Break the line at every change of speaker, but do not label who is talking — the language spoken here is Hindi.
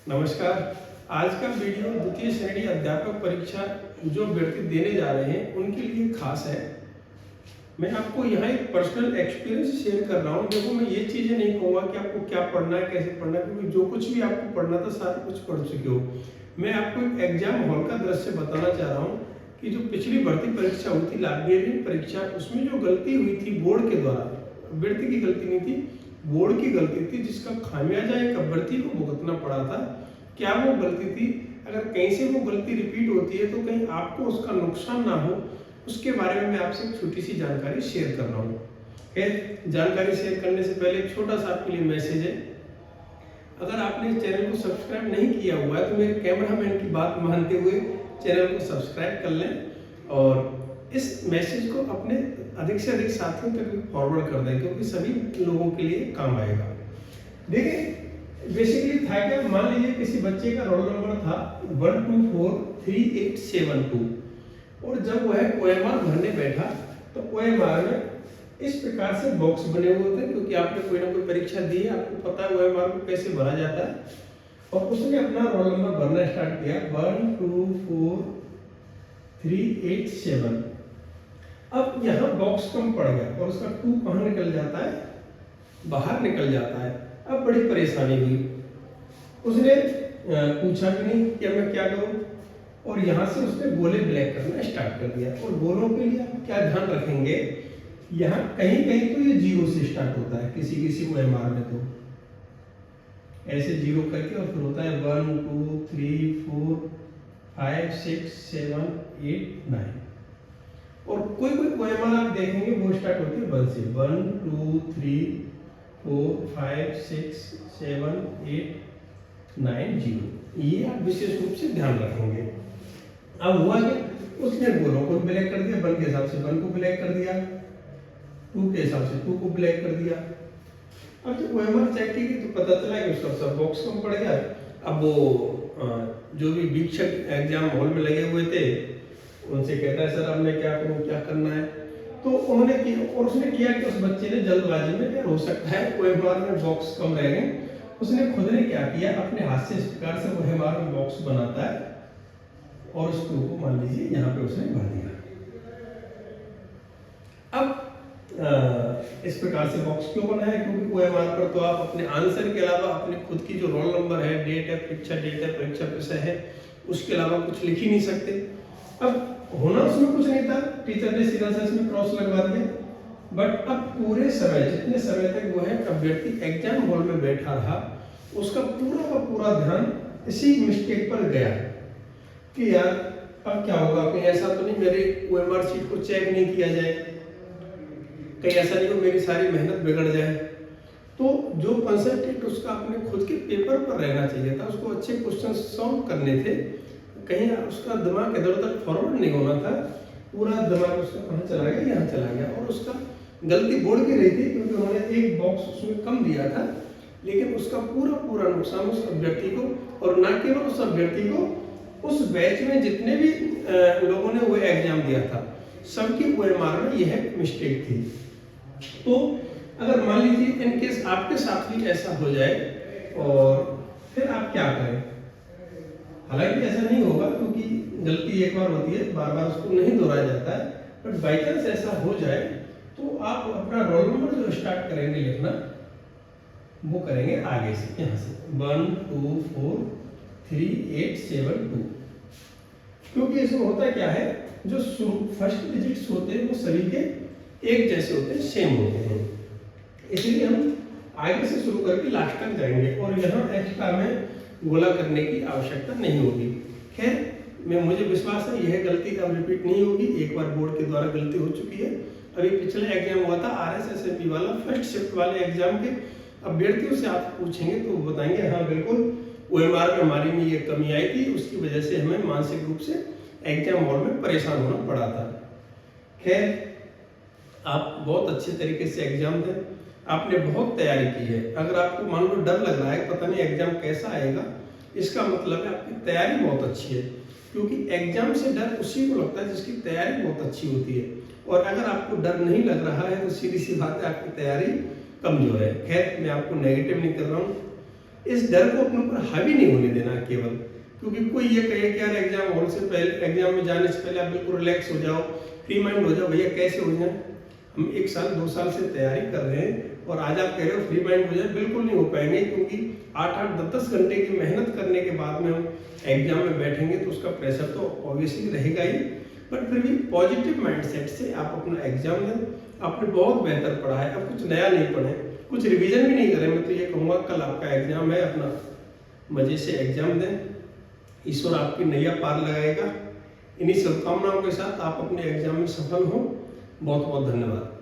नमस्कार। आज का वीडियो द्वितीय श्रेणी अध्यापक परीक्षा जो अभ्यर्थी देने जा रहे हैं उनके लिए खास है। मैं आपको यहाँ एक पर्सनल एक्सपीरियंस शेयर कर रहा हूँ। देखो, मैं ये चीज़ें नहीं कहूँगा कि आपको क्या पढ़ना है, कैसे पढ़ना है, क्योंकि जो कुछ भी आपको पढ़ना था सारा कुछ पढ़ चुके हो। मैं आपको एक एग्जाम हॉल का दृश्य बताना चाह रहा हूँ कि जो पिछली भर्ती परीक्षा हुई थी, लाइब्रेरियन परीक्षा, उसमें जो गलती हुई थी बोर्ड के द्वारा, अभ्यर्थी की गलती नहीं थी, बोर्ड की गलती थी, जिसका खामियाजा एक अभ्यर्थी को भुगतना पड़ा था। क्या वो गलती थी? अगर कहीं से वो गलती रिपीट होती है तो कहीं आपको उसका नुकसान ना हो, उसके बारे में मैं आपसे एक छोटी सी जानकारी शेयर कर रहा हूँ। जानकारी शेयर करने से पहले एक छोटा सा आपके लिए मैसेज है। अगर आपने इस चैनल को सब्सक्राइब नहीं किया हुआ है तो मेरे कैमरामैन की बात मानते हुए चैनल को सब्सक्राइब कर लें और इस मैसेज को अपने अधिक से अधिक साथियों तक फॉरवर्ड कर दें, क्योंकि सभी लोगों के लिए काम आएगा। देखिए, बेसिकली था क्या, मान लीजिए किसी बच्चे का रोल नंबर था 124387 और जब वह ओएमआर भरने बैठा तो ओएमआर में इस प्रकार से बॉक्स बने हुए थे, क्योंकि आपने कोई ना कोई परीक्षा दी है, आपको पता है ओएमआर को कैसे भरा जाता है। और उसने अपना रोल नंबर भरना स्टार्ट किया 124387। अब यहाँ बॉक्स कम पड़ गया और उसका 2 कहाँ निकल जाता है, बाहर निकल जाता है। अब बड़ी परेशानी हुई। उसने पूछा भी नहीं कि मैं क्या करूं, और यहाँ से उसने गोले ब्लैक करना स्टार्ट कर दिया। और गोलों के लिए आप क्या ध्यान रखेंगे, यहाँ कहीं कहीं तो ये 0 से स्टार्ट होता है, किसी किसी ओएमआर में तो ऐसे 0 करके और फिर होता है 1 2 3 4 5 6 7 8 9। और कोई कोई ओएमआर आप देखेंगे वो स्टार्ट होती है 1 से, 1 2 3 4 5 6 7 8 9 0। ये आप विशेष रूप से ध्यान रखेंगे। अब हुआ कि उसने गोलों को ब्लैक कर दिया, 1 के हिसाब से 1 को ब्लैक कर दिया, 2 के हिसाब से 2 को ब्लैक कर दिया। अब जब ओएमआर चेक की तो पता चला कि उसका सब बॉक्स कम पड़ गया। अब वो जो भी वीक्षक एग्जाम हॉल में लगे हुए थे उनसे कहता है, सर अब मैं क्या करूँ, क्या करना है? तो उन्होंने किया, और उसने किया कि उस बच्चे ने जल्दबाजी में, क्या हो सकता है ओएमआर में बॉक्स कम रह गए, उसने खुद ने क्या किया, अपने हाथ से इस प्रकार से ओएमआर में बॉक्स बनाता है और उस 2 को मान लीजिए यहाँ पे उसने भर दिया। अब इस प्रकार से बॉक्स क्यों बना है? क्योंकि ओएमआर पर तो आप अपने आंसर के अलावा अपने खुद की जो रोल नंबर है, डेट है, परीक्षा डेट है, परीक्षा विषय है, उसके अलावा कुछ लिख ही नहीं सकते। अब होना उसमें कुछ नहीं था, टीचर ने सीधा सा इसमें क्रॉस लगवा दिया। बट अब पूरे समय, जितने समय तक वो है अभ्यर्थी एग्जाम हॉल में बैठा रहा, उसका पूरा का पूरा ध्यान इसी मिस्टेक पर गया कि यार अब क्या होगा, कहीं ऐसा तो नहीं मेरे ओएमआर शीट को चेक नहीं किया जाए, कहीं ऐसा नहीं हो मेरी सारी मेहनत बिगड़ जाए। तो जो कंसंट्रेट उसका अपने खुद के पेपर पर रहना चाहिए था, उसको अच्छे क्वेश्चन सॉल्व करने थे, कहीं उसका दिमाग इधर उधर फॉरवर्ड नहीं होना था। पूरा दिमाग उसका कहाँ चला गया, यहाँ चला गया। और उसका गलती बोर्ड की रही थी, क्योंकि उन्होंने एक बॉक्स उसमें कम दिया था, लेकिन उसका पूरा नुकसान उस अभ्यर्थी को, और न केवल उस अभ्यर्थी को, उस बैच में जितने भी लोगों ने वो एग्जाम दिया था सबकी ओएमआर में यह मिस्टेक थी। तो अगर मान लीजिए इनकेस आपके साथ भी ऐसा हो जाए और फिर आप क्या करें? हालांकि ऐसा नहीं होगा, क्योंकि गलती एक बार होती है, बार बार उसको नहीं दोहराया जाता है। बट बाई चांस ऐसा हो जाए तो आप अपना रोल नंबर जो स्टार्ट करेंगे लिखना, वो करेंगे आगे से, यहाँ से 124387 क्योंकि इसमें होता क्या है, जो फर्स्ट डिजिट्स होते हैं वो सभी के एक जैसे होते हैं, सेम होते हैं, इसलिए हम आगे से शुरू करके लास्ट तक जाएंगे और यहाँ एक्स्ट्रा में गोला करने की आवश्यकता नहीं होगी। खैर, मुझे विश्वास है यह गलती अब रिपीट नहीं होगी। एक बार बोर्ड के द्वारा गलती हो चुकी है। अभी पिछले एग्जाम हुआ था RSSMB वाला, फर्स्ट शिफ्ट वाले एग्जाम के अभ्यर्थियों से आप पूछेंगे तो वो बताएंगे, हाँ बिल्कुल ओएमआर में हमारी में ये कमी आई थी, उसकी वजह से हमें मानसिक रूप से एग्जाम हॉल में परेशान होना पड़ा था। खैर, आप बहुत अच्छे तरीके से एग्जाम दें, आपने बहुत तैयारी की है। अगर आपको मान लो डर लग रहा है, पता नहीं एग्जाम कैसा आएगा, इसका मतलब है आपकी तैयारी बहुत अच्छी है, क्योंकि एग्जाम से डर उसी को लगता है जिसकी तैयारी बहुत अच्छी होती है। और अगर आपको डर नहीं लग रहा है तो सीधी सी बात है आपकी तैयारी कमजोर है। खैर, मैं आपको नेगेटिव नहीं कर रहा हूँ, इस डर को अपने ऊपर हावी नहीं होने देना केवल, क्योंकि कोई ये कहे कि यार एग्जाम हॉल से पहले, एग्जाम में जाने से पहले आप बिल्कुल रिलैक्स हो जाओ, फ्री माइंड हो जाओ। भैया कैसे हो जाए? हम 1 साल 2 साल से तैयारी कर रहे हैं और आज आप कह रहे हो फ्री माइंड हो जाए, बिल्कुल नहीं हो पाएंगे, क्योंकि 8-8 10-10 घंटे की मेहनत करने के बाद में हम एग्जाम में बैठेंगे तो उसका प्रेशर तो ऑब्वियसली रहेगा ही। बट फिर भी पॉजिटिव माइंडसेट से आप अपना एग्जाम दें। आपने बहुत बेहतर पढ़ा है, अब कुछ नया नहीं पढ़े, कुछ रिवीजन भी नहीं करें। मैं तो ये कहूँगा कल आपका एग्जाम है, अपना मजे से एग्जाम दें, ईश्वर आपकी नैया पार लगाएगा। इन्हीं शुभकामनाओं के साथ आप अपने एग्जाम में सफल हों। बहुत बहुत धन्यवाद।